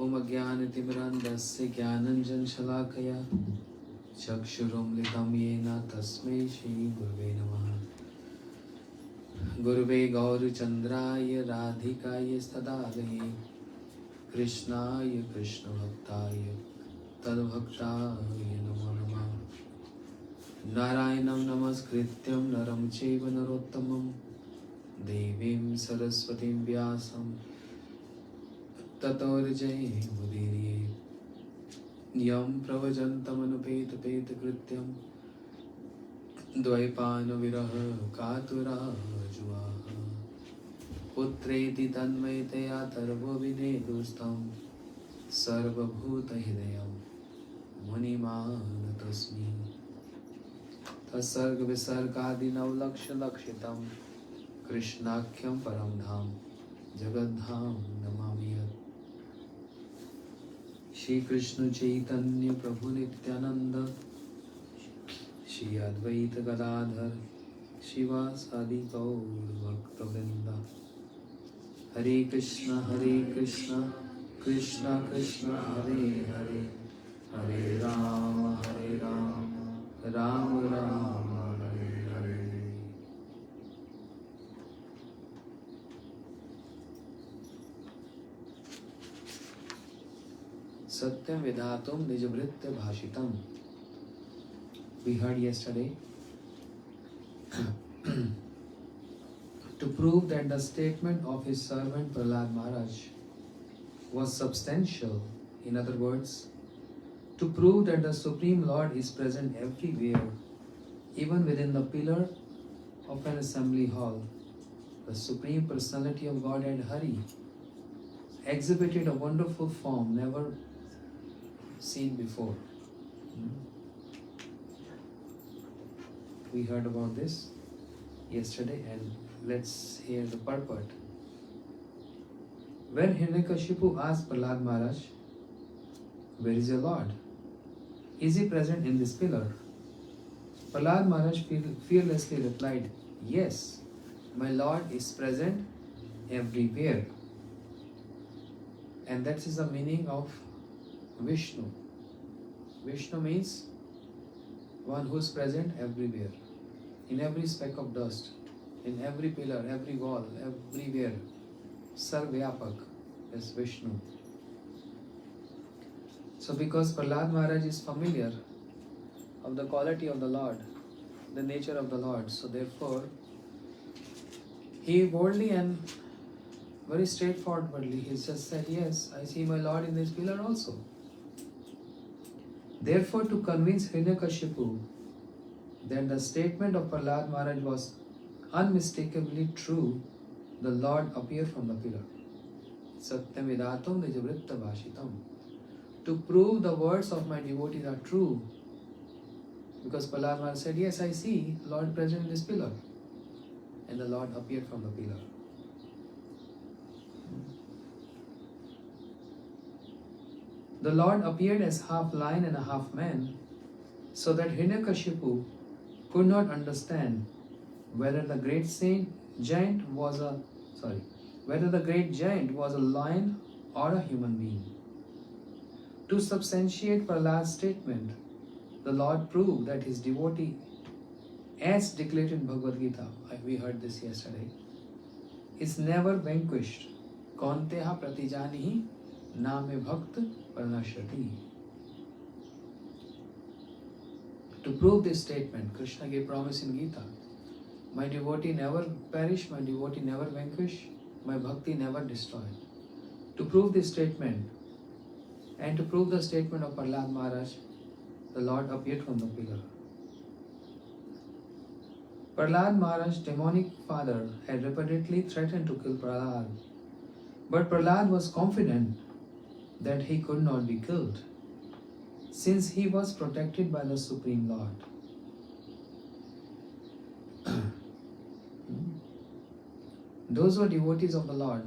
Om Ajnanatimirandasya Jnananjanशलाकया Chakshurumlitam Yena Tasmai Shri Gurave Namaha. Gurave Gaurachandraya Radhikaya Stadagaye Krishnaya Krishna Bhaktaya Tadbhaktaya Namo Namah. Narayanam Namaskrityam Naram Chaiva Narottamam Devim Saraswatim Vyasam Tato Jayamudiriye Yam Pravajantamanupeta Peta Krityam Dvaipano Viraha Katura Juaha Putreti Tanmaitaya Tarvo Vinedustam Sarva Bhuta Hidayam Munimana Tasmi Tasarga Visargadi Navlaksha Lakshitam Krishnakhyam Param Dham Jagadham Namamiyat Shri Krishna Chaitanya Prabhu Nityananda Shri Advaita Gadadhar Shiva Sadi Gaur Bhakta Vrinda Hare Krishna Krishna Krishna Hare Hare Hare Rama Rama Rama Hare Hare. Satyam Vedatum Nijavritya Bhashitam. We heard yesterday to prove that the statement of his servant Prahlad Maharaj was substantial. In other words, to prove that the Supreme Lord is present everywhere, even within the pillar of an assembly hall, the Supreme Personality of Godhead Hari exhibited a wonderful form never seen before. We heard about this yesterday, and let's hear the purport. When Hiranyakashipu asked Prahlad Maharaj, "Where is your Lord? Is he present in this pillar?" Prahlad Maharaj fearlessly replied, "Yes, my Lord is present everywhere." And that is the meaning of Vishnu. Vishnu means one who is present everywhere, in every speck of dust, in every pillar, every wall, everywhere. Sarvyapak is Vishnu. So because Prahlad Maharaj is familiar of the quality of the Lord, the nature of the Lord, so therefore he boldly and very straightforwardly he just said, "Yes, I see my Lord in this pillar also." Therefore, to convince Hiranyakashipu that the statement of Prahlad Maharaj was unmistakably true, the Lord appeared from the pillar. Satyam Vedatum Nijavritta Bhashitam. To prove the words of my devotees are true, because Prahlad Maharaj said, "Yes, I see Lord present in this pillar." And the Lord appeared from the pillar. The Lord appeared as half lion and a half man, so that Hiranyakashipu could not understand whether the great giant was a lion or a human being. To substantiate Prahlad's statement, the Lord proved that his devotee, as declared in Bhagavad Gita, we heard this yesterday, is never vanquished. Kaunteha pratijanihi name bhakt pranashati. To prove this statement, Krishna gave promise in Gita. My devotee never perish, my devotee never vanquish, my bhakti never destroyed. To prove this statement, and to prove the statement of Prahlad Maharaj, the Lord appeared from the pillar. Prahlad Maharaj's demonic father had repeatedly threatened to kill Prahlad, but Prahlad was confident that he could not be killed, since he was protected by the Supreme Lord. Those who are devotees of the Lord,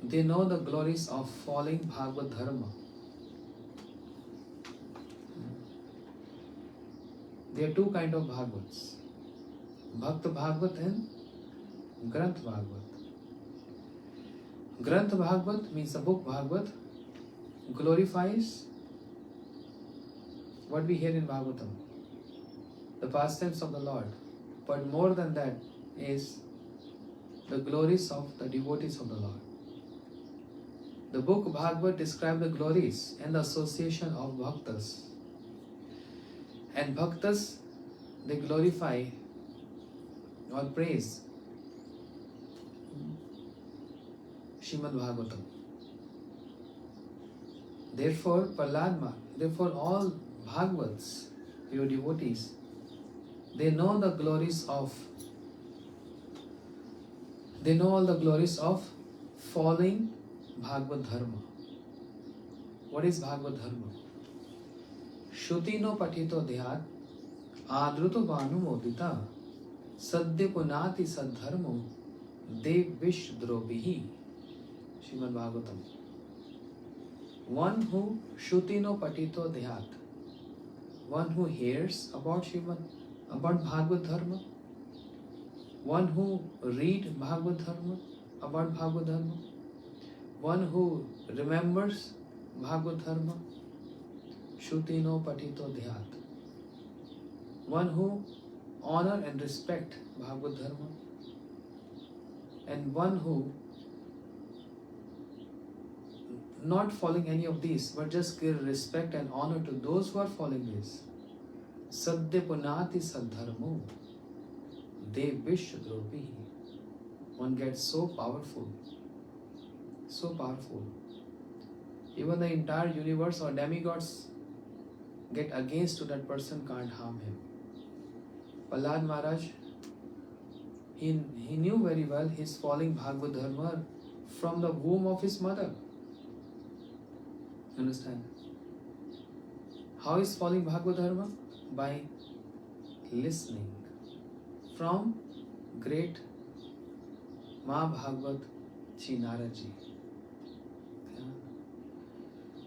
they know the glories of following Bhagavad Dharma. There are two kinds of Bhagavats, Bhakta Bhagavat and Granth Bhagavat. Granth Bhagavad means the book Bhagavad glorifies what we hear in Bhagavatam, the pastimes of the Lord. But more than that is the glories of the devotees of the Lord. The book Bhagavad describes the glories and the association of bhaktas. And bhaktas, they glorify or praise Srimad Bhagavatam. Therefore, therefore all Bhagavats, your devotees, they know all the glories of following Bhagavad Dharma. What is Bhagavad Dharma? Shruti no patito dhyat adruto vanu modita sadhya punati sadharmo dev vish drobihi. Srimad Bhagavatam. One who Shruti no patito dhyat, one who hears about Bhagavad Dharma, one who read Bhagavad Dharma, about Bhagavad Dharma, one who remembers Bhagavad Dharma, Shruti no patito dhyat, one who honor and respect Bhagavad Dharma, and one who not following any of these, but just give respect and honor to those who are following this. Sadhya punati sadharmo dev vishwadropi. One gets so powerful. So powerful. Even the entire universe or demigods get against to that person, can't harm him. Prahlad Maharaj, he knew very well he's following Bhagavad Dharma from the womb of his mother. Understand? How is following Bhagavad Dharma? By listening from great Ma Bhagavad Ji Narad Ji.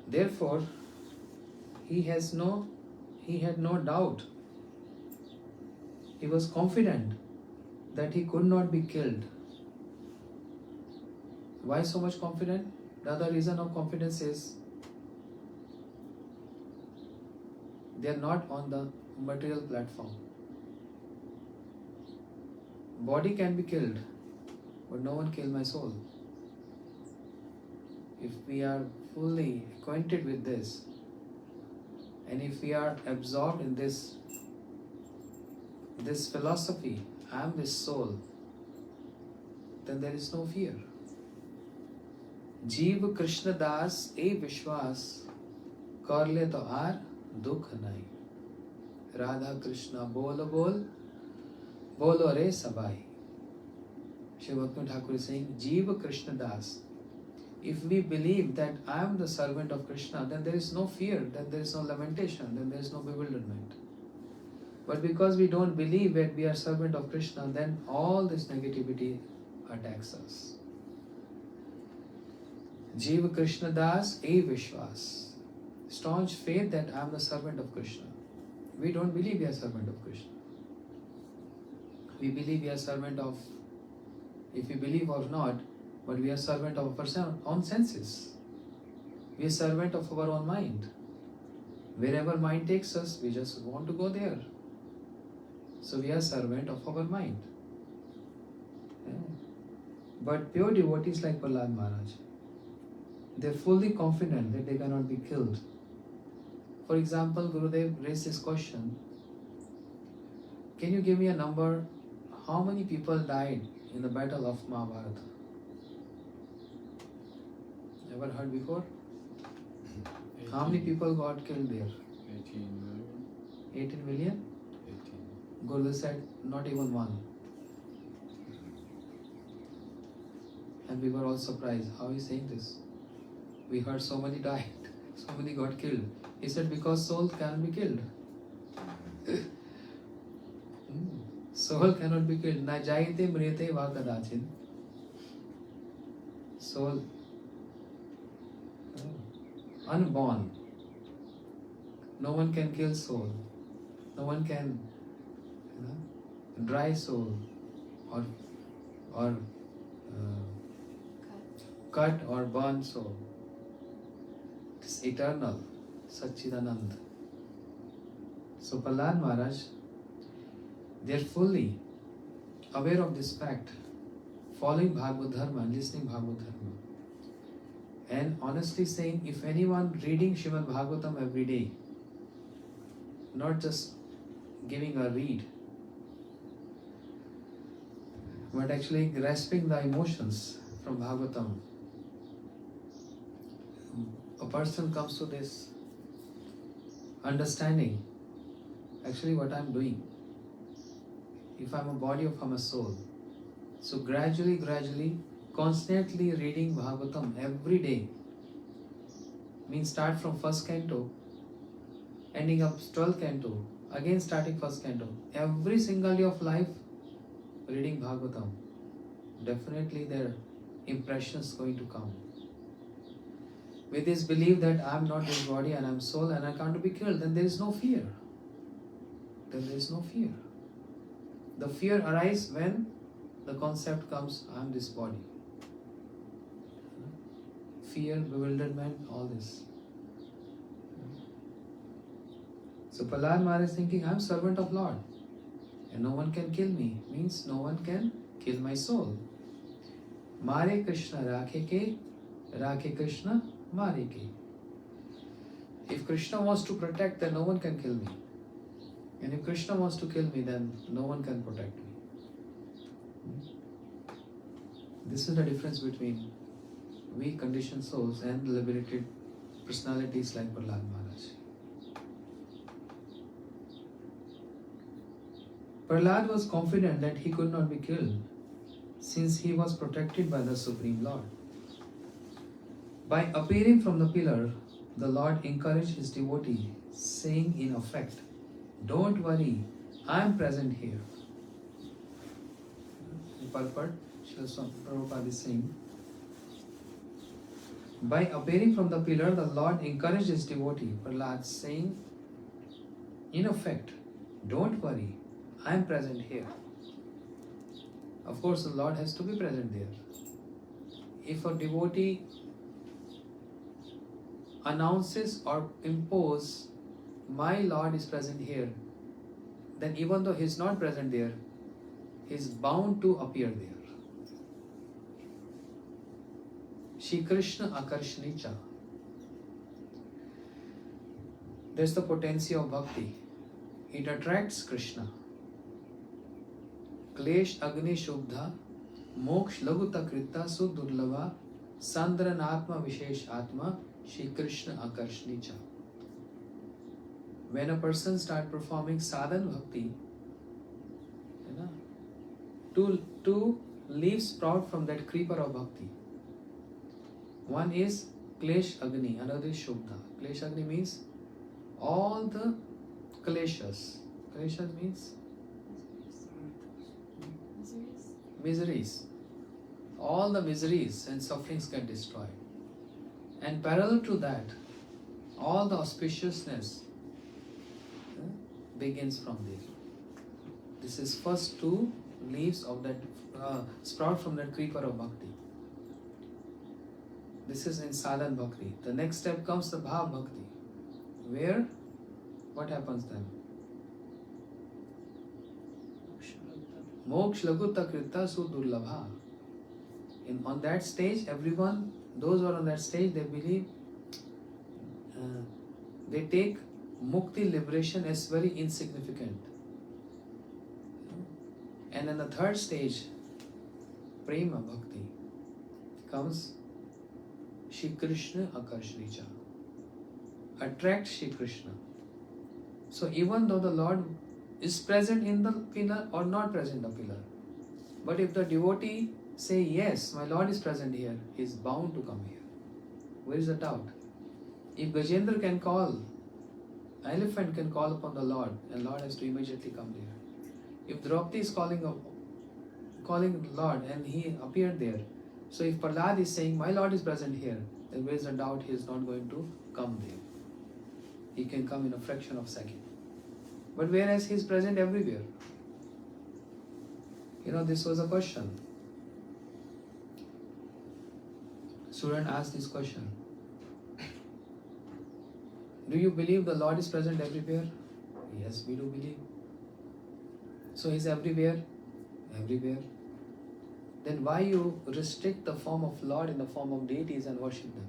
Therefore, he had no doubt. He was confident that he could not be killed. Why so much confident? The other reason of confidence is they are not on the material platform. Body can be killed, but no one kill my soul. If we are fully acquainted with this, and if we are absorbed in this philosophy, I am this soul, then there is no fear. Jeev Krishna Das e Vishwas karle to ar dukh nahi. Radha Krishna bolo re sabai. Shri Bhakti Thakur is saying, Jeev Krishna Das. If we believe that I am the servant of Krishna, then there is no fear, then there is no lamentation, then there is no bewilderment. But because we don't believe that we are servant of Krishna, then all this negativity attacks us. Jeev Krishna Das e Vishwas. Staunch faith that I am the servant of Krishna. We don't believe we are servant of Krishna. We believe we are servant of, if we believe or not, but we are servant of our own senses. We are servant of our own mind. Wherever mind takes us, we just want to go there. So we are servant of our mind. Yeah. But pure devotees like Prahlad Maharaj, they are fully confident that they cannot be killed. For example, Gurudev raised this question, can you give me a number, how many people died in the battle of Mahabharata? Ever heard before? 18. How many people got killed there? 18 million. 18 million? 18. Gurudev said, not even one. And we were all surprised. How is he saying this? We heard so many died, so many got killed. He said, because soul cannot be killed. Soul cannot be killed. Na jayate mrete va kadachin. Soul, unborn. No one can kill soul. No one can dry soul or cut or burn soul. It is eternal, Satchidanand. So Prahlad Maharaj, they are fully aware of this fact, following Bhagavad Dharma and listening Bhagavad Dharma. And honestly saying, if anyone reading Srimad Bhagavatam every day, not just giving a read, but actually grasping the emotions from Bhagavatam, a person comes to this understanding, actually what I'm doing. If I'm a body or if I'm a soul. So gradually, constantly reading Bhagavatam every day. Means start from first canto, ending up 12th canto, again starting first canto. Every single day of life, reading Bhagavatam. Definitely their impressions going to come. With this belief that I'm not this body and I'm soul and I can't be killed, then there is no fear. Then there is no fear. The fear arises when the concept comes, I'm this body. Fear, bewilderment, all this. So Prahlad Maharaj is thinking, I'm servant of Lord and no one can kill me. Means no one can kill my soul. Mare Krishna Rakhe Krishna Mare ke. If Krishna wants to protect, then no one can kill me. And if Krishna wants to kill me, then no one can protect me. This is the difference between weak conditioned souls and liberated personalities like Prahlad Maharaj. Prahlad was confident that he could not be killed since he was protected by the Supreme Lord. By appearing from the pillar, the Lord encouraged his devotee, saying in effect, don't worry, I am present here. In purport, Srila Prabhupada is saying, by appearing from the pillar, the Lord encouraged his devotee, Prahlad, saying, in effect, don't worry, I am present here. Of course, the Lord has to be present there. If a devotee announces or imposes, my Lord is present here, then even though he is not present there, he is bound to appear there. Shri Krishna Akarshanicha. There's the potency of bhakti. It attracts Krishna. Klesh Agni Shubdha Moksh Laguta Kritta Sudurlava Sandranatma Vishesh Atma Shri Krishna Akarshanicha. When a person starts performing sadhan bhakti, two leaves sprout from that creeper of bhakti. One is Klesh Agni, another is Shubdha. Klesh Agni means all the kleshas. Kleshas means miseries. All the miseries and sufferings get destroyed. And parallel to that, all the auspiciousness begins from there. This is first two leaves of that sprout from that creeper of bhakti. This is in sadhan bhakti. The next step comes the bhav bhakti, where what happens then? Moksh lagutta kritta sudurlabha. On that stage, everyone, those who are on that stage, they believe, they take mukti, liberation, as very insignificant. And in the third stage, prema bhakti, comes Shri Krishna Akarshanicha. Attract Shri Krishna. So even though the Lord is present in the pillar or not present in the pillar, but if the devotee say, yes, my Lord is present here, he is bound to come here. Where is the doubt? If Gajendra can call, elephant can call upon the Lord, and Lord has to immediately come there. If Draupadi is calling the Lord and he appeared there, so if Prahlad is saying, my Lord is present here, then where is the doubt he is not going to come there? He can come in a fraction of a second. But whereas he is present everywhere. This was a question. student asked this question. Do you believe the Lord is present everywhere? Yes, we do believe. So He's everywhere? Everywhere. Then why you restrict the form of Lord in the form of deities and worship them?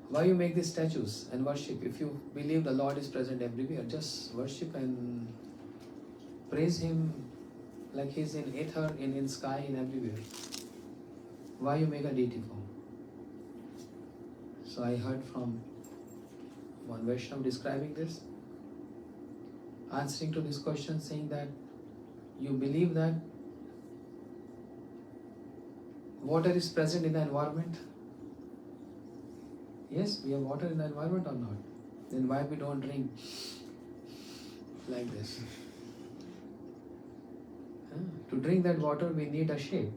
Why you make these statues and worship? If you believe the Lord is present everywhere, just worship and praise Him like He's in ether, in sky, in everywhere. Why you make a deity form? So I heard from one Vaishnava describing this, answering to this question, saying that you believe that water is present in the environment. Yes, we have water in the environment or not? Then why we don't drink like this? To drink that water we need a shape.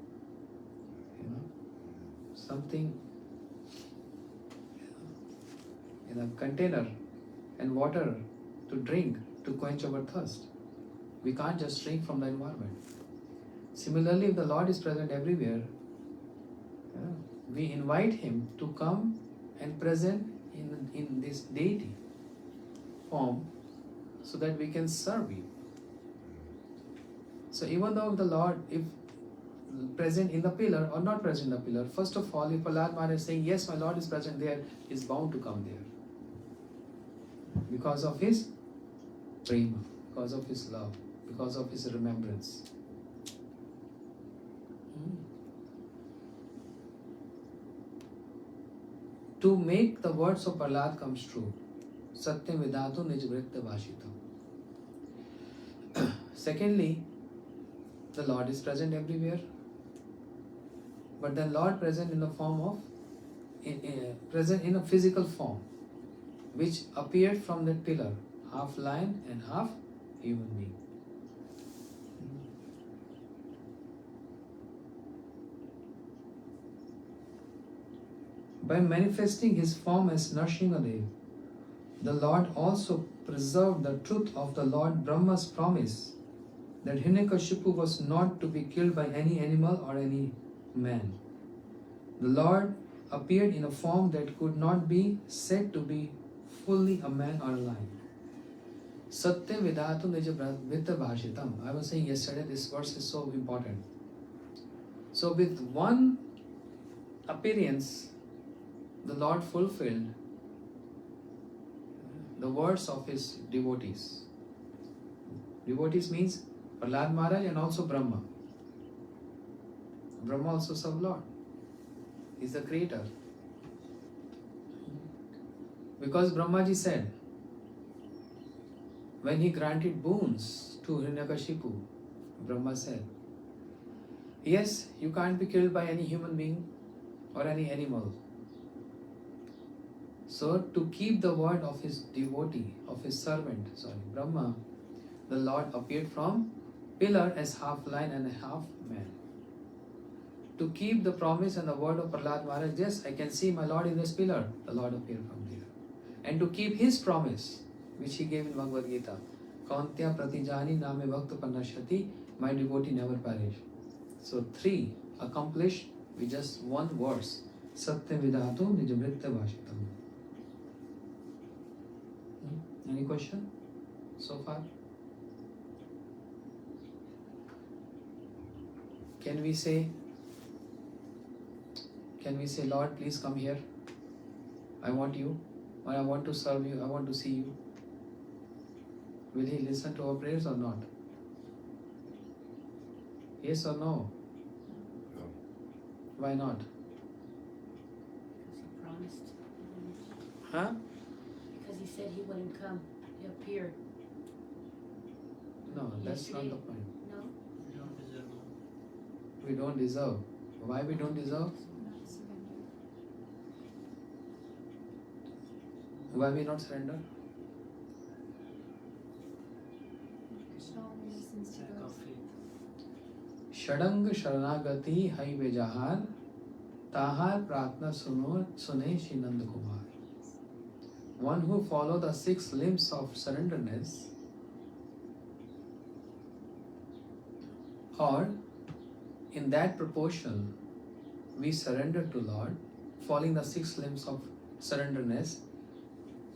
Something in a container and water to drink to quench our thirst. We can't just drink from the environment. Similarly, if the Lord is present everywhere, we invite Him to come and present in this deity form so that we can serve Him. So even though the Lord, if present in the pillar or not present in the pillar, first of all, if Prahlad Maharaj is saying, yes, my Lord is present there, He is bound to come there. Because of His prema, because of His love, because of His remembrance. To make the words of Prahlad comes true, Satyam Vidatu Nijvritta Vashitam. Secondly, the Lord is present everywhere, but the Lord present in the form of, present in a physical form, which appeared from that pillar, half lion and half human being. By manifesting His form as Nrsimhadev, the Lord also preserved the truth of the Lord Brahma's promise that Hiranyakashipu was not to be killed by any animal or any man. The Lord appeared in a form that could not be said to be fully a man or a lion. Satya Vidatu Nijavritta Bhashitam. I was saying yesterday, this verse is so important. So with one appearance, the Lord fulfilled the words of His devotees. Devotees means Prahlad Maharaj and also Brahma. Brahma also served Lord. He is the creator. Because Brahmaji said, when he granted boons to Hiranyakashipu, Brahma said, yes, you can't be killed by any human being or any animal. So to keep the word of his devotee, of his servant, Brahma, the Lord appeared from pillar as half lion and half man. To keep the promise and the word of Prahlad Maharaj, yes, I can see my Lord in this pillar, the Lord appeared from there. And to keep His promise, which He gave in Bhagavad Gita, Kauntya Pratijani Name Bhakta Panashati, my devotee never perish. So 3 accomplished with just one verse, Satya Vidatu Nijavritta Vashitam. Any question so far? Can we say, Lord, please come here. I want you, or I want to serve you, I want to see you. Will He listen to our prayers or not? Yes or no? No. Why not? Because He promised. Huh? Because He said He wouldn't come. He appeared. No, that's not the point. No? We don't deserve it. We don't deserve. Why we don't deserve? Why we not surrender? Lack of faith. Shadang Sharanagati hai Vejahar Tahar Pratna Sune Shinand Kumar. One who follow the 6 limbs of surrenderness, or in that proportion we surrender to Lord, following the 6 limbs of surrenderness,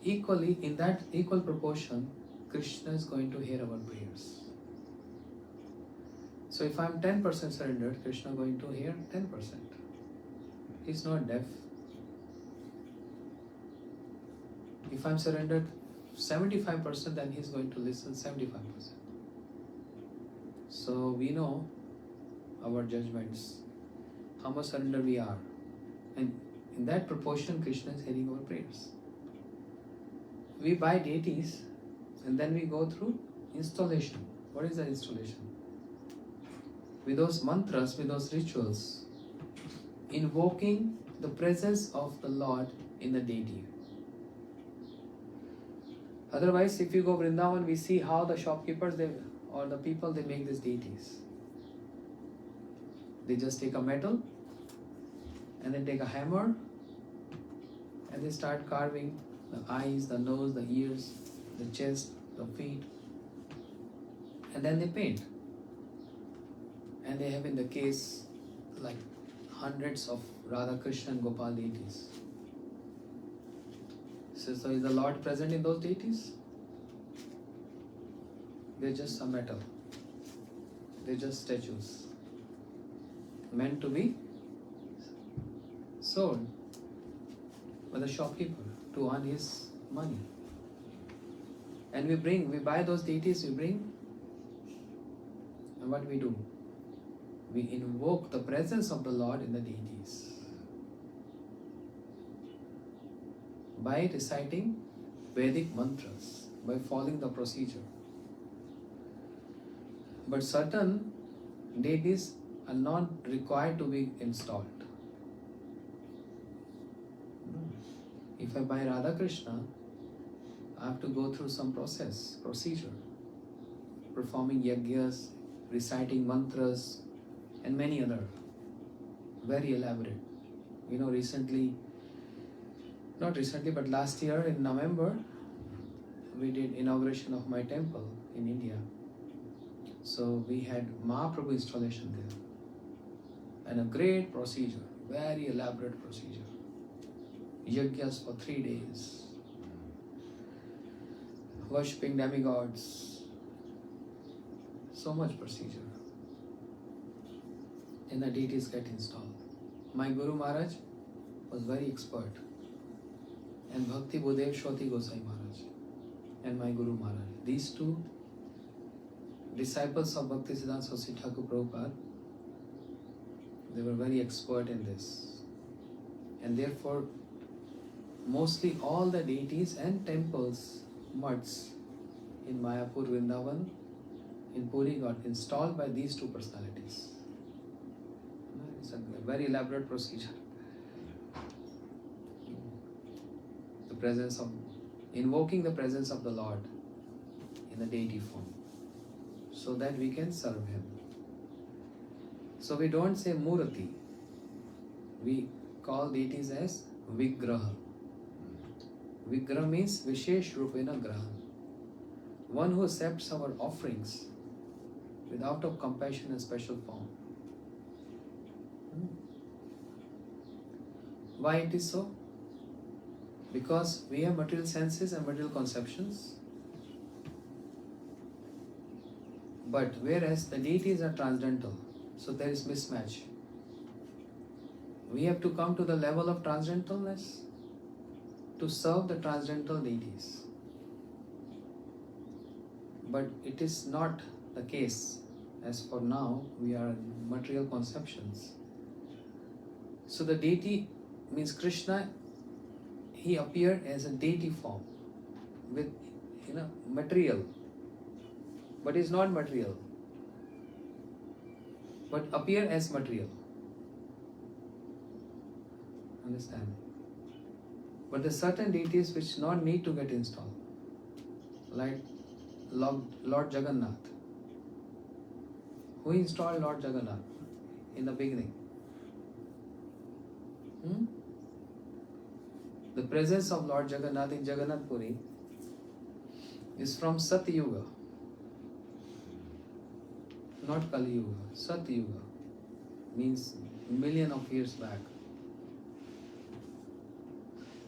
equally, in that equal proportion, Krishna is going to hear our prayers. So if I'm 10% surrendered, Krishna is going to hear 10%. He's not deaf. If I'm surrendered 75%, then he's going to listen 75%. So we know our judgments, how much surrender we are. And in that proportion, Krishna is hearing our prayers. We buy deities and then we go through installation. What is that installation? With those mantras, with those rituals, invoking the presence of the Lord in the deity. Otherwise, if you go Vrindavan, we see how the shopkeepers or the people, they make these deities. They just take a metal and then take a hammer and they start carving the eyes, the nose, the ears, the chest, the feet, and then they paint. And they have in the case like hundreds of Radha Krishna and Gopal deities. So is the Lord present in those deities? They're just a metal. They're just statues. Meant to be sold by the shopkeeper to earn his money. And we buy those deities, we bring, and what we do? We invoke the presence of the Lord in the deities by reciting Vedic mantras, by following the procedure. But certain deities are not required to be installed. If I buy Radha Krishna, I have to go through some procedure, performing yagyas, reciting mantras, and many other very elaborate. Not recently, but last year in November, we did inauguration of my temple in India. So we had Mahaprabhu installation there. And a great procedure, very elaborate procedure. Yagyas for 3 days. Worshipping demigods. So much procedure. And the deities get installed. My Guru Maharaj was very expert. And Bhakti Budev Shoti Gosai Maharaj. And my Guru Maharaj. These two disciples of Bhakti Siddhanta Saraswati Thakur Prabhupada, they were very expert in this. And therefore, mostly all the deities and temples, mutts in Mayapur, Vrindavan, in Puri got installed by these two personalities. It's a very elaborate procedure. Invoking the presence of the Lord in the deity form, so that we can serve Him. So we don't say Murati. We call deities as Vigraha. Vigraha means Vishesh Rupena Graha. One who accepts our offerings without of compassion and special form. Why it is so? Because we have material senses and material conceptions. But whereas the deities are transcendental, so there is mismatch. We have to come to the level of transcendentalness to serve the transcendental deities. But it is not the case. As for now, we are in material conceptions. So the deity means Krishna, he appeared as a deity form with material, but is not material, but appear as material. Understand? But there are certain deities which not need to get installed, like Lord Jagannath. Who installed Lord Jagannath in the beginning? The presence of Lord Jagannath in Jagannath Puri is from Sat Yuga, not Kali Yuga, Sat Yuga. means million of years back.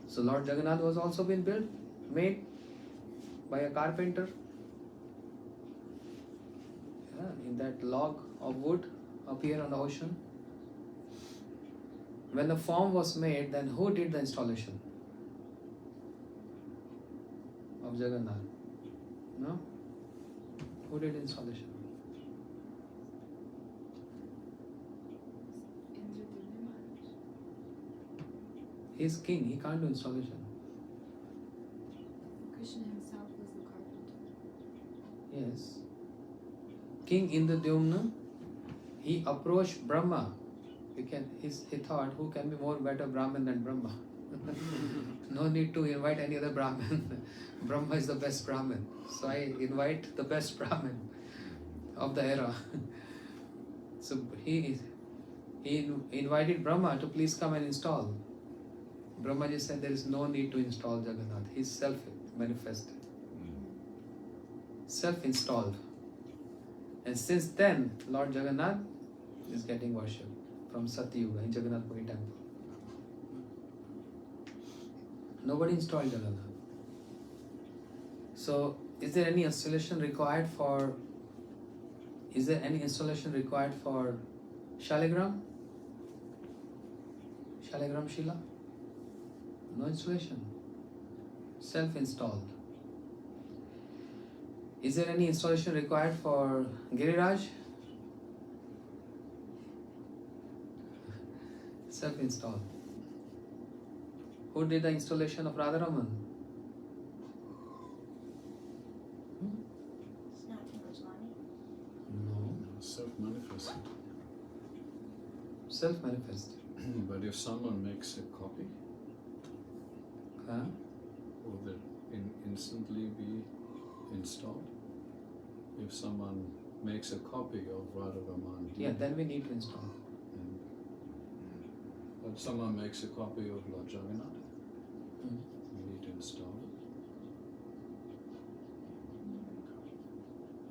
So Lord Jagannath was also been made by a carpenter. In that log of wood up here on the ocean. When the form was made, then who did the installation of Jagannath? No? Who did installation? He is king, he can't do installation. Krishna himself was the carpenter. Yes. King Indradyumna, he approached Brahma. He thought, who can be more better Brahmin than Brahma? No need to invite any other Brahmin. Brahma is the best Brahmin. So I invite the best Brahmin of the era. So he invited Brahma to please come and install. Brahma ji said there is no need to install Jagannath. He is self-manifested. Self-installed. And since then, Lord Jagannath is getting worshipped from Satyuga in Jagannath Puri temple. Nobody installed Jagannath. So, is there any installation required for Shaligram? Shaligram Shila? No installation. Self-installed. Is there any installation required for Giriraj? Self-installed. Who did the installation of Radharaman? It's not Timberlani. No. Self-manifested. Self-manifest. But if someone makes a copy, Huh? will it instantly be installed? If someone makes a copy of Radharaman, Yeah, then we need to install. but someone makes a copy of Lord Jagannath, Hmm. we need to install it.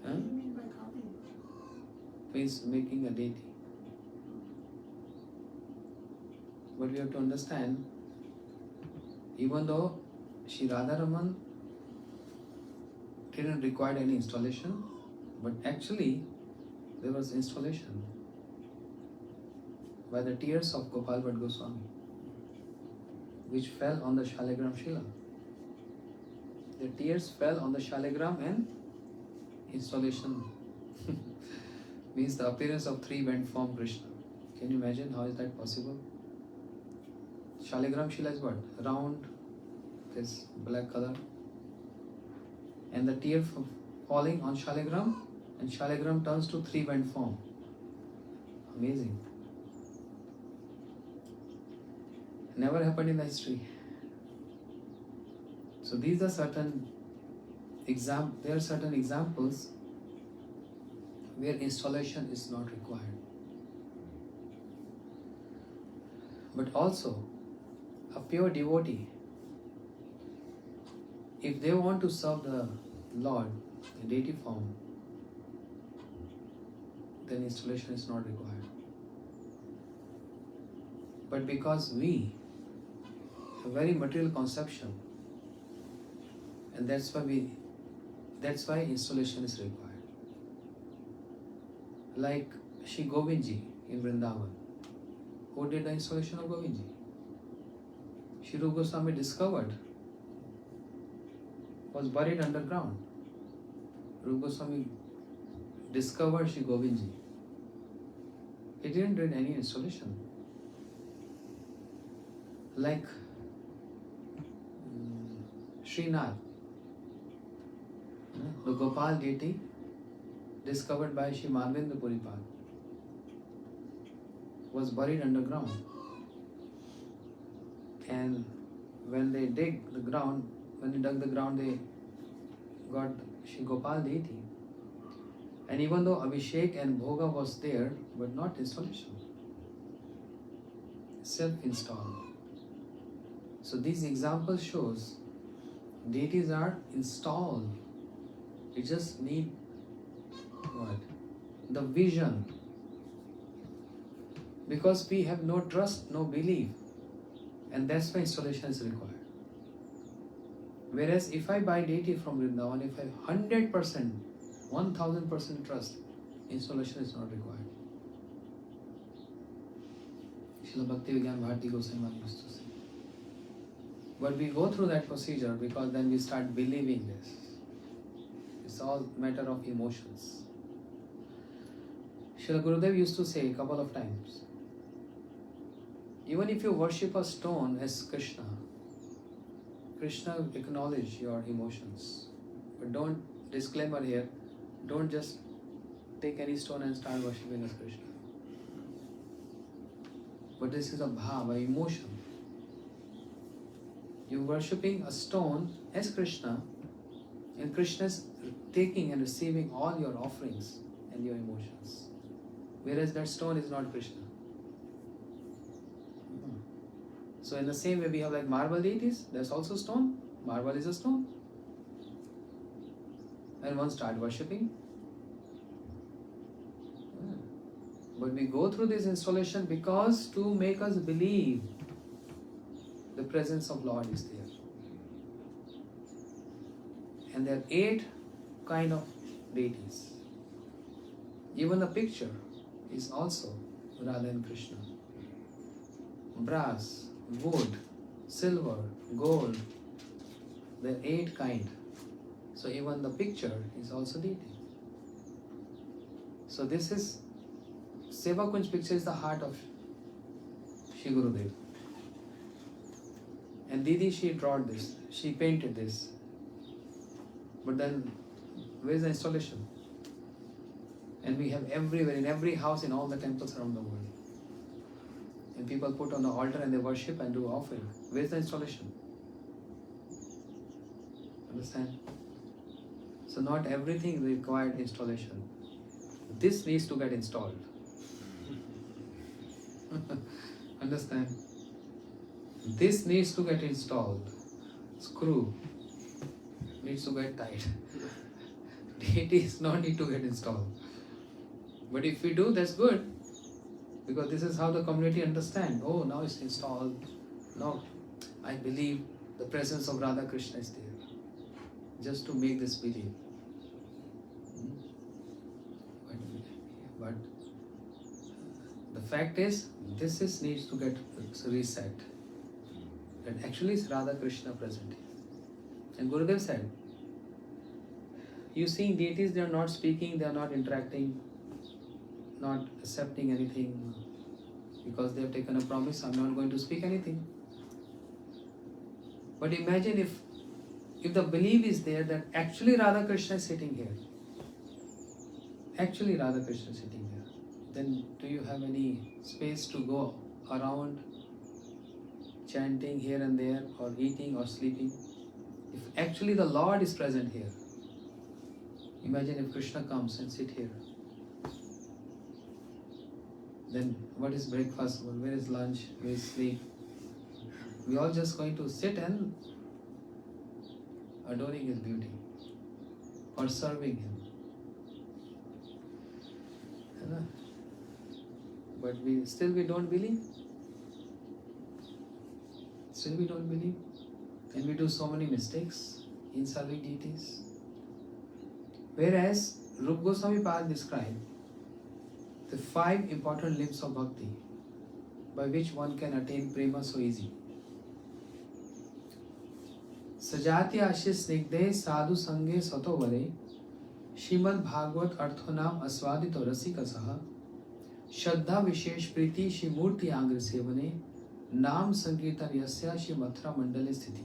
Huh? What do you mean by copy? Means making a deity. But we have to understand, even though Shri Radharaman didn't require any installation, but actually there was installation by the tears of Gopal Bhatt Goswami, which fell on the Shaligram Shila. The tears fell on the Shaligram and installation means the appearance of three bent form Krishna. Can you imagine how is that possible? Shaligram Shila is what? Round, this black color. And the tear falling on Shaligram, and Shaligram turns to three bent form. Amazing. Never happened in the history. So these are certain examples where installation is not required. But also, a pure devotee, if they want to serve the Lord in deity form, then installation is not required. But because we have very material conception, and that's why installation is required. Like Shri Govindji in Vrindavan. Who did the installation of Govindji? Shri Rupa Goswami discovered, was buried underground. Rupa Goswami discovered Shri Govindji. He didn't do any installation. Like Srinath, the Gopal deity discovered by Shri Marvendra Puripal, was buried underground. And when they dug the ground, they got Shri Gopal deity. And even though Abhishek and Bhoga was there, but not installation, self-installed. So these examples shows deities are installed. You just need what? The vision Because we have no trust, no belief, and that's why installation is required. Whereas if I buy deity from Vrindavan, if I have 100%, 1000% trust, installation is not required. Srila Bhakti Vigyan Bharati Goswami Maharaj used to say. But we go through that procedure because then we start believing this. It's all matter of emotions. Srila Gurudev used to say a couple of times, even if you worship a stone as Krishna, Krishna acknowledge your emotions. But don't, disclaimer here, don't just take any stone and start worshipping as Krishna. But this is a bhava, emotion. You worshipping a stone as Krishna, and Krishna is taking and receiving all your offerings and your emotions. Whereas that stone is not Krishna. So in the same way we have like marble deities, there's also stone. Marble is a stone. And one start worshipping. But we go through this installation because to make us believe the presence of Lord is there. And there are 8 kind of deities. Even the picture is also Radha and Krishna. Brass, wood, silver, gold. There are 8 kind. So even the picture is also deity. So this is Seva Kunj picture is the heart of Shri Gurudev. And Didi, she drawed this, she painted this. But then, where is the installation? And we have everywhere, in every house, in all the temples around the world. And people put on the altar and they worship and do offering. Where is the installation? Understand? So not everything required installation. This needs to get installed. Understand? This needs to get installed. Screw needs to get tight. Deities no need to get installed. But if we do, that's good. Because this is how the community understands. Oh, now it's installed. Now I believe the presence of Radha Krishna is there. Just to make this believe. But the fact is, this is needs to get reset. And actually it's Radha Krishna present here. And Gurudev said, you see deities, they are not speaking, they are not interacting, not accepting anything, because they have taken a promise, I am not going to speak anything. But imagine if the belief is there that actually Radha Krishna is sitting here, actually Radha Krishna is sitting here, then do you have any space to go around chanting here and there, or eating or sleeping? If actually the Lord is present here, imagine if Krishna comes and sit here. Then what is breakfast? Where is lunch? Where is sleep? We all just going to sit and adoring His beauty or serving Him. But we don't believe. Still we don't believe. And we do so many mistakes in serving deities. Whereas Rupa Goswami Pad described the 5 important limbs of bhakti by which one can attain prema so easy. Sajati ashis snigde sadhu sange sato vare Shrimad Bhagavad Arthonam Aswadito Rasika Saha Shraddha Vishesh Priti Shri Murti Angri Sevane Nam Sankirtan Yasya Shri Mathura Mandale Sthiti.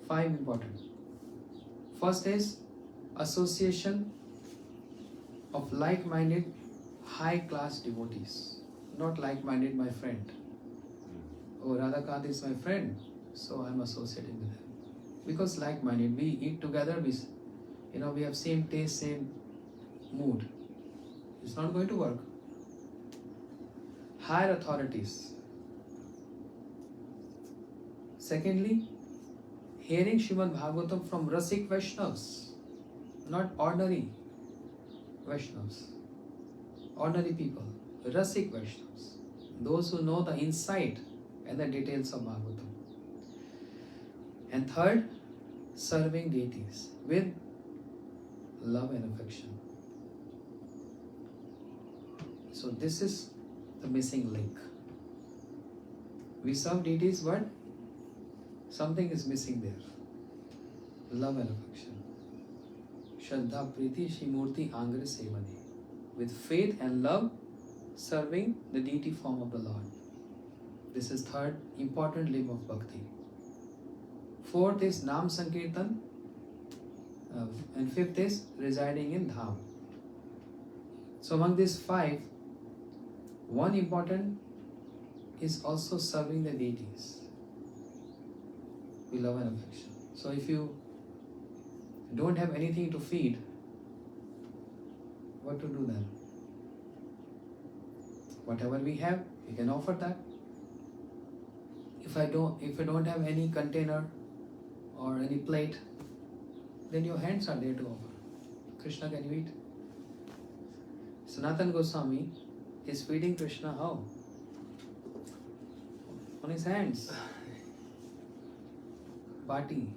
5 important. First is association of like-minded high-class devotees. Not like-minded my friend. Oh, Radhakant is my friend, so I am associating with him. Because like-minded, we eat together, we have same taste, same mood. It's not going to work. Higher authorities. Secondly, hearing Srimad Bhagavatam from Rasik Vaishnavas, not ordinary Vaishnavas, ordinary people. Rasik Vaishnavas, those who know the insight and the details of Bhagavatam. And third, serving deities with love and affection. So this is the missing link. We serve deities, but something is missing there. Love and affection. Shraddha Priti Shrimurti Angre Sevane. With faith and love, serving the deity form of the Lord. This is third important limb of bhakti. Fourth is Nam Sankirtan. And fifth is residing in Dham. So among these five, one important is also serving the deities with love and affection. So if you don't have anything to feed, what to do then? Whatever we have, we can offer that. If I don't have any container or any plate, then your hands are there to offer. Krishna, can you eat? Sanatana Goswami is feeding Krishna how? On his hands. Bati,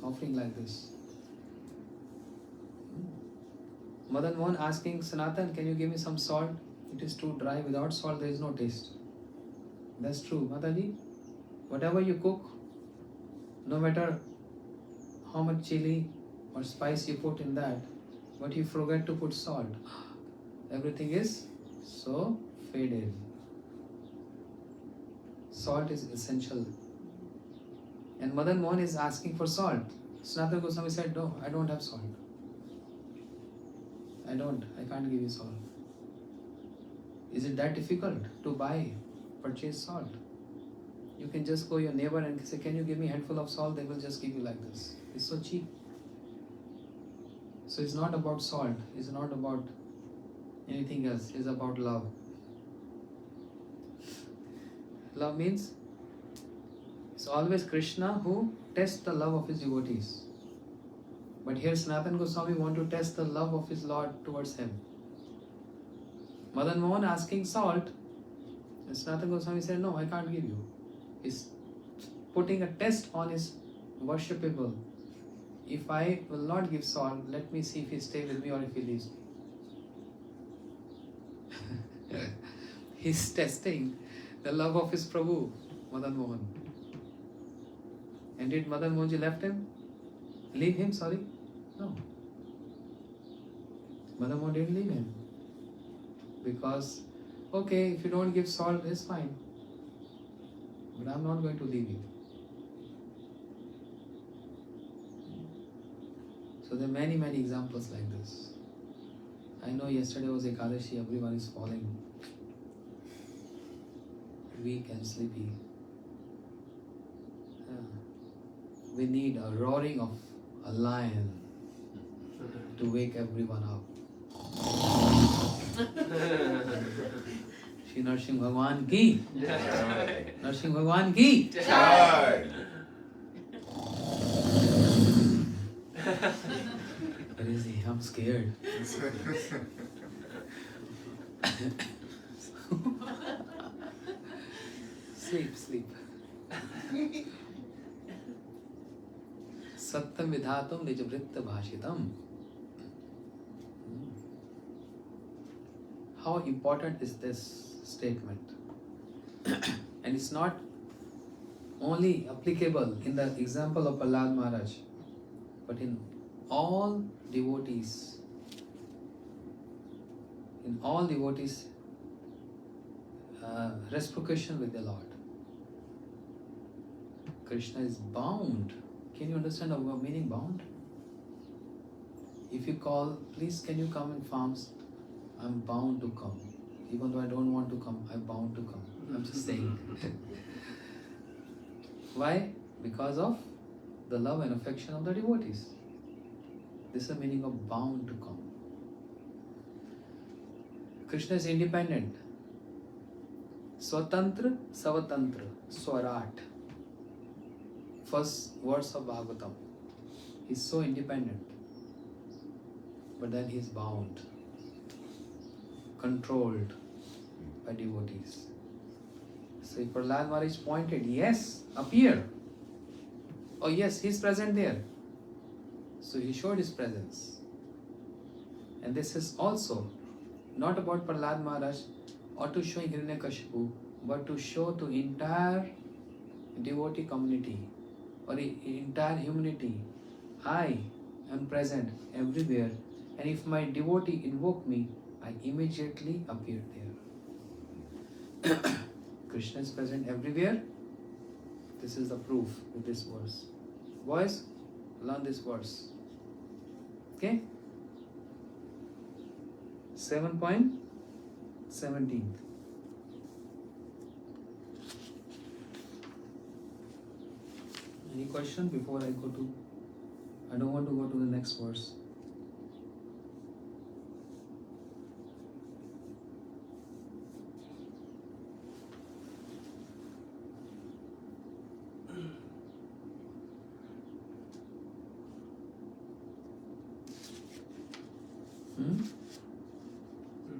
offering like this. Madan Mohan asking Sanatan, can you give me some salt? It is too dry. Without salt, there is no taste. That's true, Mataji. Whatever you cook, no matter how much chili or spice you put in that, but you forget to put salt, everything is so faded. Salt is essential. And Madan Mohan is asking for salt. Sanatana Goswami said, no, I don't have salt. I can't give you salt. Is it that difficult to purchase salt? You can just go to your neighbor and say, can you give me a handful of salt? They will just give you like this. It's so cheap. So it's not about salt. It's not about anything else. It's about love. Love means it's always Krishna who tests the love of his devotees. But here Sanatana Goswami wants to test the love of his Lord towards him. Madan Mohan asking salt, and Sanatana Goswami said, no, I can't give you. He's putting a test on his worshipable. If I will not give salt, let me see if he stays with me or if he leaves me. He's testing the love of his Prabhu, Madan Mohan. And did Madan Mohanji leave him? Sorry? No. Madan Mohan didn't leave him. Because, okay, if you don't give salt, it's fine. But I'm not going to leave you. So there are many, many examples like this. I know yesterday was Ekadashi, everyone is falling weak and sleepy. We need a roaring of a lion to wake everyone up. Shri Narsingh Bhagwan ki. Narsingh Bhagwan ki. Where is he? I'm scared. Sleep. Satyam vidhatum nijavritta bhashitam. How important is this statement? And it's not only applicable in the example of Prahlad Maharaj, but in all devotees. Reciprocation with the Lord. Krishna is bound. Can you understand our meaning bound? If you call, please can you come in farms? I'm bound to come. Even though I don't want to come, I'm bound to come. I'm just saying. Why? Because of the love and affection of the devotees. This is the meaning of bound to come. Krishna is independent. Swatantra, Savatantra, Swarat. First words of Bhagavatam. He's so independent. But then he's bound, controlled. by devotees. So if Prahlad Maharaj pointed, yes, appear. Oh yes, he is present there. So he showed his presence. And this is also not about Prahlad Maharaj or to show Hiranyakashipu, but to show to entire devotee community or entire humanity, I am present everywhere, and if my devotee invoke me, I immediately appear there. Krishna is present everywhere. This is the proof with this verse. Boys, learn this verse. Okay? 7.17. Any question before I go to? I don't want to go to the next verse.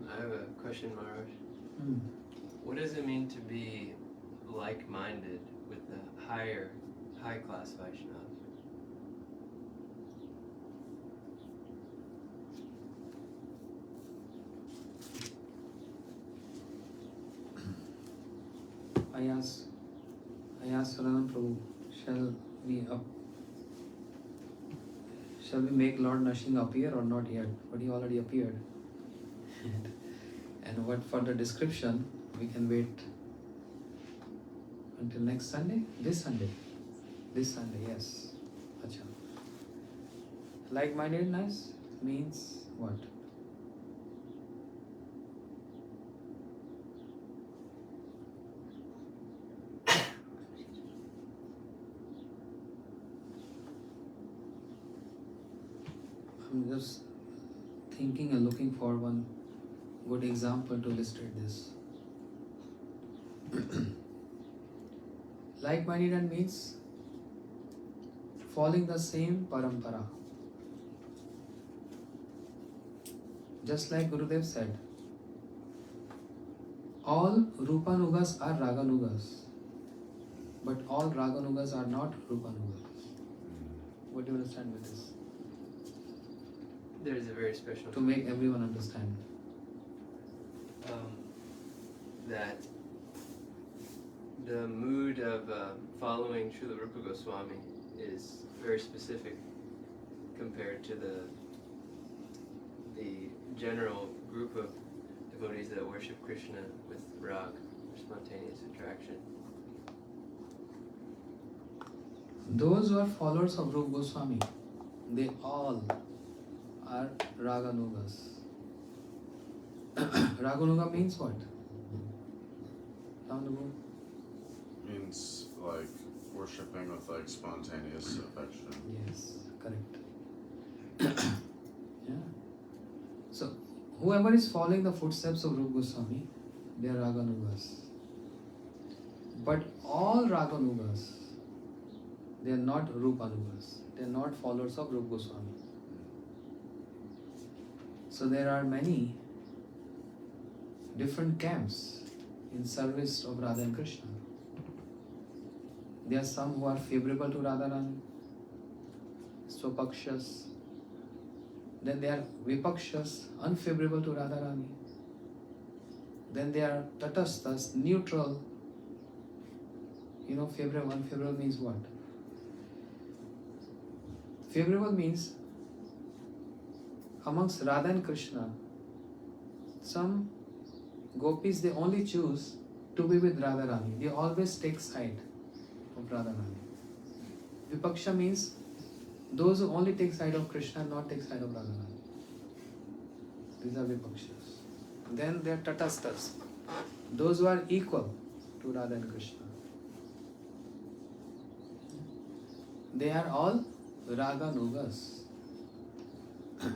I have a question, Maharaj. Hmm. What does it mean to be like-minded with the high-class Vaishnavas? I asked Saranam Prabhu, shall we make Lord Nrsimha appear or not yet? But he already appeared. And what further description, we can wait until next Sunday? This Sunday, yes. Acha. Like-mindedness means what? I'm just thinking and looking for one good example to illustrate this. Like-minded means following the same parampara. Just like Gurudev said, all Rupanugas are Raganugas, but all Raganugas are not Rupanugas. What do you understand with this? There is a very special To make everyone understand. that the mood of following Srila Rupa Goswami is very specific compared to the general group of devotees that worship Krishna with rag, or spontaneous attraction. Those who are followers of Rupa Goswami, they all are Raganugas. Raganuga means what? Means like worshipping with like spontaneous affection. Yes, correct. Yeah. So, whoever is following the footsteps of Rupa Goswami, they are Raganugas. But all Raganugas, they are not Rupanugas. They are not followers of Rupa Goswami. So there are many different camps in service of Radha and Krishna. There are some who are favorable to Radharani, Swapakshas. Then there are Vipakshas, unfavorable to Radharani. Then there are Tatasthas, neutral. You know, favorable, unfavorable means what? Favorable means amongst Radha and Krishna, some gopis, they only choose to be with Radharani. They always take side of Radharani. Vipaksha means those who only take side of Krishna, not take side of Radharani. These are Vipakshas. Then there are Tatasthas, those who are equal to Radha and Krishna. They are all Raganugas.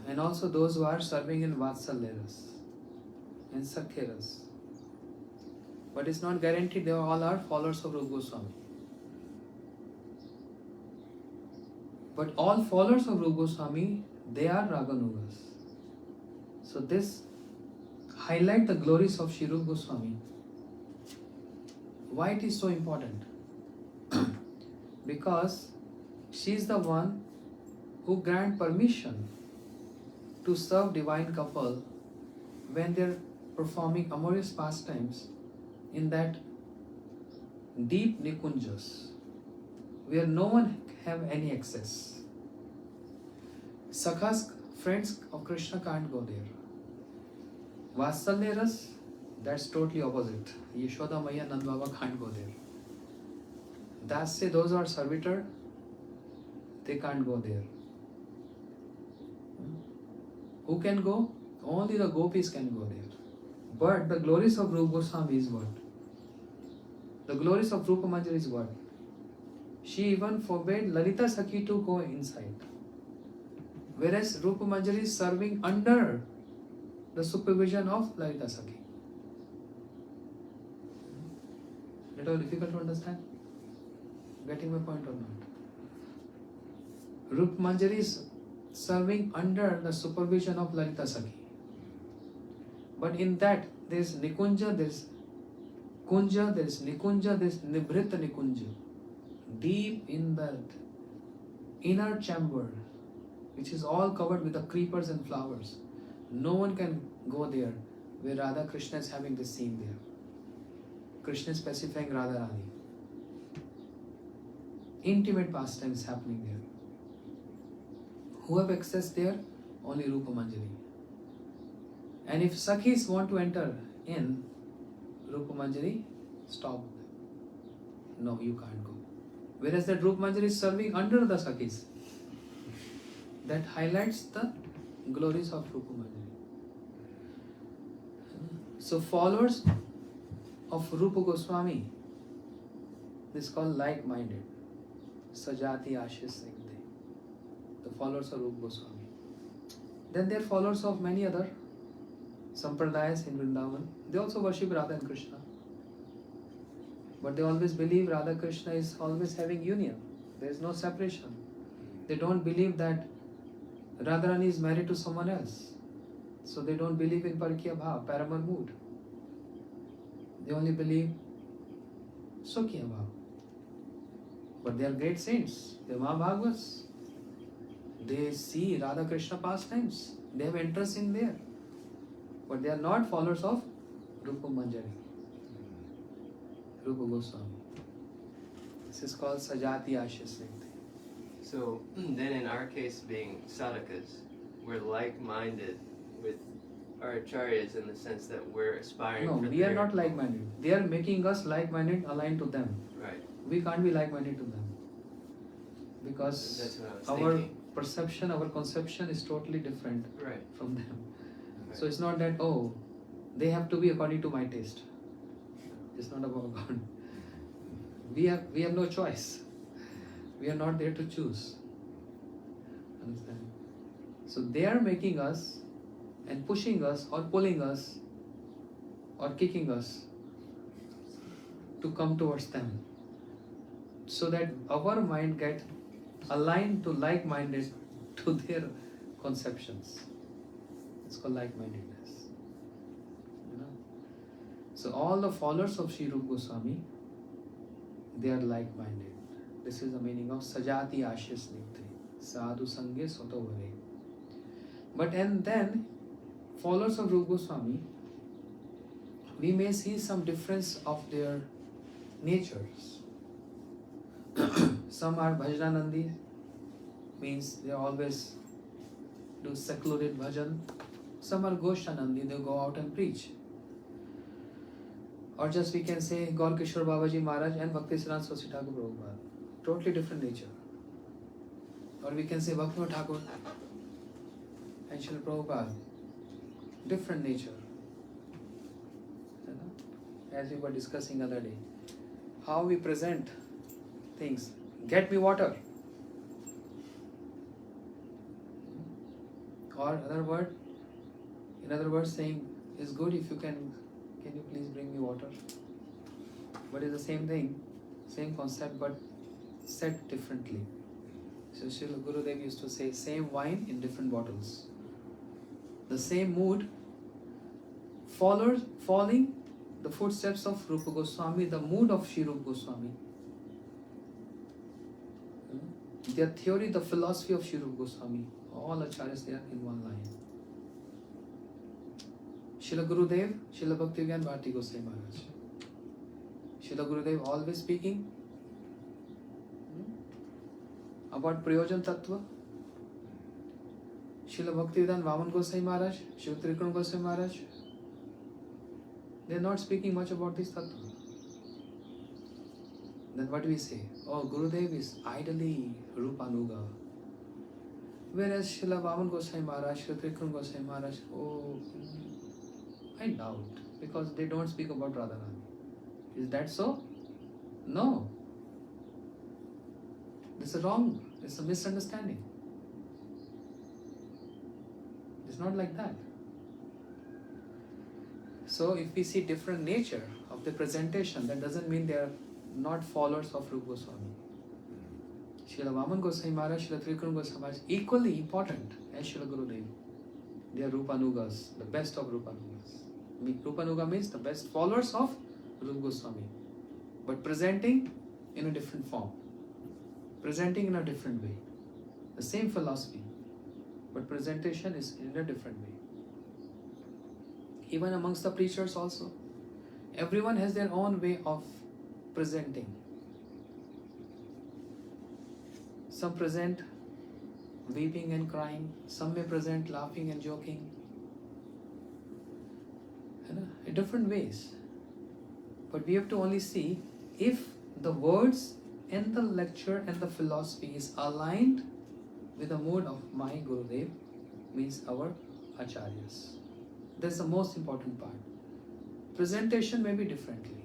And also those who are serving in Vatsalyaras and Sakhiras. But it's not guaranteed they all are followers of Rupa Goswami. But all followers of Rupa Goswami, they are Raganugas. So this highlight the glories of Shri Rupa Goswami. Why it is so important? Because she is the one who grant permission to serve divine couple when they are performing amorous pastimes in that deep nikunjas where no one have any access. Sakhas, friends of Krishna, can't go there. Vatsalya ras, that's totally opposite. Yashoda Maya Nand Baba can't go there. Dasya, those who are servitor, they can't go there. Who can go? Only the gopis can go there. But the glories of Rupa Goswami is what? The glories of Rupa Manjari is what? She even forbade Lalita Sakhi to go inside. Whereas Rupa Manjari is serving under the supervision of Lalita Sakhi. Little difficult to understand? Getting my point or not? Rupa Manjari is serving under the supervision of Lalita Sakhi. But in that there is Nikunja, there is Kunja, there is Nikunja, there is Nibhrita Nikunja. Deep in that inner chamber, which is all covered with the creepers and flowers. No one can go there where Radha Krishna is having this scene there. Krishna is specifying Radha Rani. Intimate pastime is happening there. Who have access there? Only Rupa Manjari. And if Sakhis want to enter in Rupa Manjari, stop them. No, you can't go. Whereas that Rupa Manjari is serving under the Sakhis. That highlights the glories of Rupa Manjari. So followers of Rupa Goswami, this is called like-minded. Sajati Ashish Singh. The followers of Rupa Goswami. Then there are followers of many other Sampradayas in Vrindavan. They also worship Radha and Krishna. But they always believe Radha Krishna is always having union. There is no separation. They don't believe that Radharani is married to someone else. So they don't believe in Parikya Bhav, Paramar mood. They only believe Sukya Bhav. But they are great saints. They are Mahabhagavats. They see Radha Krishna pastimes. They have interest in there. But they are not followers of Rupa Manjari. Rupa Goswami. This is called Sajati Ashish. So then in our case being sadhakas, we're like-minded with our acharyas in the sense that we're aspiring No, for we are their- not like-minded. They are making us like-minded, aligned to them. Right. We can't be like-minded to them. Because That's what I was our thinking. perception, our conception is totally different Right. from them. Right. So it's not that, oh, they have to be according to my taste. It's not about God. We have no choice. We are not there to choose. Understand? So they are making us and pushing us or pulling us or kicking us to come towards them. So that our mind get aligned to like-minded to their conceptions. It's called like-mindedness. You know? So all the followers of Sri Rupa Goswami, they are like-minded. This is the meaning of Sajati Ashish Nigdhe. Sadhu Sangye Soto Vare. But and then followers of Rupa Goswami, we may see some difference of their natures. Some are Bhajananandi, means they always do secluded bhajan. Some are Goshanandi, they go out and preach. Or just we can say Gaur Kishore Babaji Maharaj and Bhakti Siddhanta Saraswati Thakur Prabhupada. Totally different nature. Or we can say Bhakti Thakur and Srila Prabhupada. Different nature. You know? As we were discussing other day. How we present things. Get me water. Or in other words saying, it's good if you can you please bring me water? But it's the same thing, same concept, but said differently. So Srila Gurudev used to say, same wine in different bottles. The same mood following the footsteps of Rupa Goswami, the mood of Sri Rupa Goswami. Their theory, the philosophy of Sri Rupa Goswami, all acharyas there in one line. Srila Gurudev, Srila Bhaktivedanta Bharati Goswami Maharaj. Srila Gurudev always speaking about Prayojan Tattva. Srila Bhaktivedanta Vaman Goswami Maharaj, Srila Trikun Goswami Maharaj, they are not speaking much about this Tattva. Then what do we say? Oh, Gurudev is idly Rupanuga. Whereas Srila Vaman Goswami Maharaj, Srila Trikun Goswami Maharaj, oh, I doubt, because they don't speak about Radharani. Is that so? No. This is wrong. It's a misunderstanding. It's not like that. So if we see different nature of the presentation, that doesn't mean they are not followers of Rupa Goswami. Srila Vaman Goswami Maharaj, Srila Trikun Goswami Maharaj, equally important as Srila Gurudev. They are Rupanugas, the best of Rupanugas. Rupanuga means the best followers of Rupa Goswami, but presenting in a different form, presenting in a different way. The same philosophy, but presentation is in a different way. Even amongst the preachers also, everyone has their own way of presenting. Some present weeping and crying, some may present laughing and joking, in different ways. But we have to only see if the words and the lecture and the philosophy is aligned with the mood of my Gurudev, means our acharyas. That's the most important part. Presentation may be differently.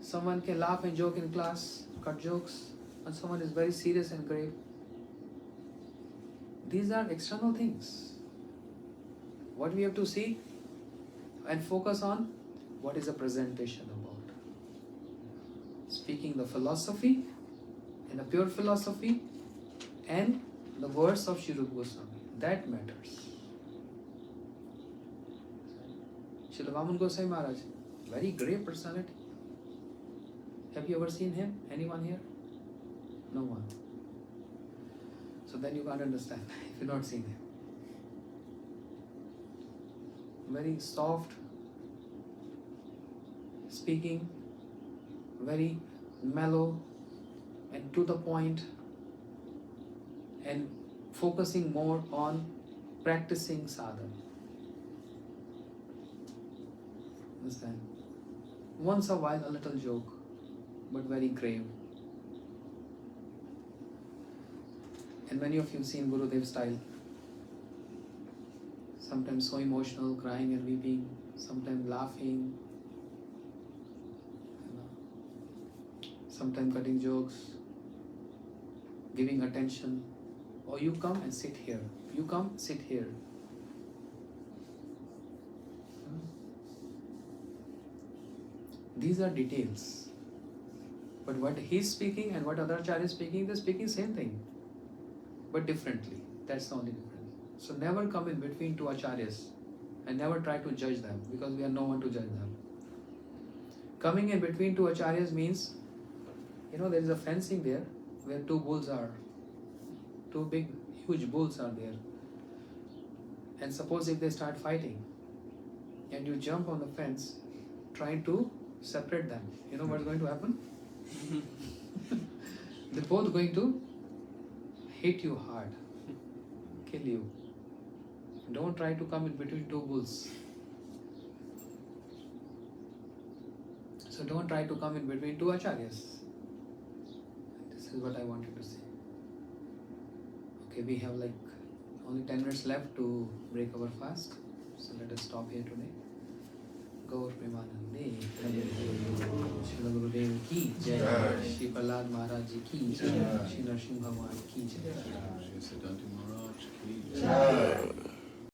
Someone can laugh and joke in class, cut jokes, and someone is very serious and grave. These are external things. What we have to see and focus on, what is the presentation about? Speaking the philosophy, in a pure philosophy, and the words of Sri Rupa Goswami. That matters. Srila Vaman Goswami Maharaj, very great personality. Have you ever seen him? Anyone here? No one. So then you can't understand if you've not seen him. Very soft speaking, very mellow and to the point, and focusing more on practicing sadhana. Understand? Once a while a little joke, but very grave. And many of you have seen Gurudev's style. Sometimes so emotional, crying and weeping, sometimes laughing, sometimes cutting jokes, giving attention. Or you come and sit here. You come, sit here. These are details. But what he's speaking and what other acharya is speaking, they're speaking same thing, but differently. That's the only difference. So never come in between two acharyas and never try to judge them, because we are no one to judge them. Coming in between two acharyas means, there is a fencing there where two bulls are. Two big, huge bulls are there. And suppose if they start fighting and you jump on the fence trying to separate them, you know what's going to happen? They're both going to hit you hard, kill you. Don't try to come in between two bulls. So don't try to come in between two acharyas. This is what I wanted to say. Okay, we have like only 10 minutes left to break our fast. So let us stop here today. Gaur Premanande, Shri Gurudev ki jai, Shri Prahlad Maharaj ji ki jai, Shri Narsimha Bhagwan ki jai. Shri Siddhanta Maharaj ki jai.